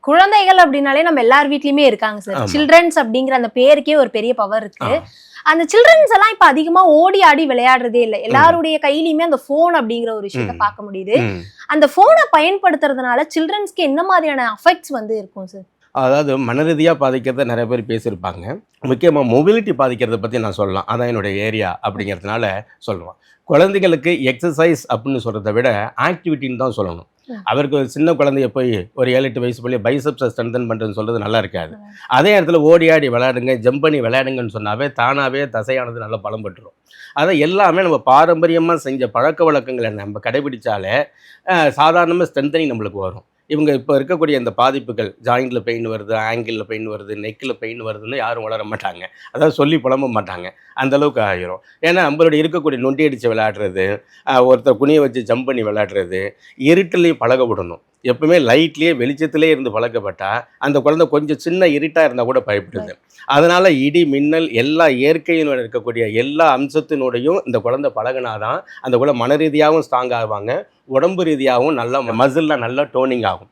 குழந்தைகள் அப்படின்னாலே நம்ம எல்லார் வீட்லயுமே இருக்காங்க சார். சில்ட்ரன்ஸ் அப்படிங்கிற அந்த பேருக்கே ஒரு பெரிய பவர் இருக்கு. அந்த சில்ட்ரன்ஸ் எல்லாம் இப்ப அதிகமா ஓடி ஆடி விளையாடுறதே இல்லை. எல்லாருடைய கையிலயுமே அந்த போன் அப்படிங்கிற ஒரு விஷயத்த பார்க்க முடியுது. அந்த போனை பயன்படுத்துறதுனால சில்ட்ரன்ஸ்க்கு என்ன மாதிரியான அஃபெக்ட்ஸ் வந்து இருக்கும் சார்? அதாவது மனரீதியாக பாதிக்கிறத நிறைய பேர் பேசியிருப்பாங்க. முக்கியமாக மொபிலிட்டி பாதிக்கிறத பற்றி நான் சொல்லலாம். அதான் என்னுடைய ஏரியா அப்படிங்கிறதுனால சொல்லுவேன். குழந்தைகளுக்கு எக்ஸசைஸ் அப்படின்னு சொல்கிறத விட ஆக்டிவிட்டின்னு தான் சொல்லணும். அவருக்கு ஒரு சின்ன குழந்தைய போய் ஒரு 7-8 வயசு போய் பைசப்ஸை ஸ்ட்ரென்தன் பண்ணுறதுன்னு சொல்கிறது நல்லா இருக்காது. அதே இடத்துல ஓடி ஆடி விளையாடுங்க, ஜம்ப் பண்ணி விளையாடுங்கன்னு சொன்னாவே தானாகவே தசையானது நல்லா பலம் பெற்றுரும். அதை எல்லாமே நம்ம பாரம்பரியமாக செஞ்ச பழக்க வழக்கங்களை நம்ம கடைபிடிச்சாலே சாதாரணமாக ஸ்ட்ரென்தனிங் நம்மளுக்கு வரும். இவங்க இப்போ இருக்கக்கூடிய இந்த பாதிப்புகள், ஜாயிண்டில் பெயின் வருது, ஆங்கிளில் பெயின் வருது, நெக்கில் பெயின் வருதுன்னு யாரும் வளர மாட்டாங்க. அதாவது சொல்லி புலம்ப மாட்டாங்க. அந்தளவுக்கு ஆகிரும். ஏன்னா நம்மளுடைய இருக்கக்கூடிய நொண்டி அடித்து விளையாடுறது, ஒருத்தர் குனியை வச்சு ஜம்ப் பண்ணி விளையாடுறது, இருட்டிலையும் பழக விடணும். எப்பவுமே லைட்லேயே வெளிச்சத்திலே இருந்து பழக்கப்பட்டால் அந்த குழந்தை கொஞ்சம் சின்ன இருட்டாக இருந்தால் கூட பயப்படுது. அதனால் இடி மின்னல் எல்லா இயற்கையினுடைய இருக்கக்கூடிய எல்லா அம்சத்தினுடையும் இந்த குழந்தை பழகினாதான் அந்த குழந்தை மன ரீதியாகவும் ஸ்ட்ராங் ஆகுவாங்க, உடம்பு ரீதியாகவும் நல்லா மசில்லாம் நல்லா டோனிங் ஆகும்.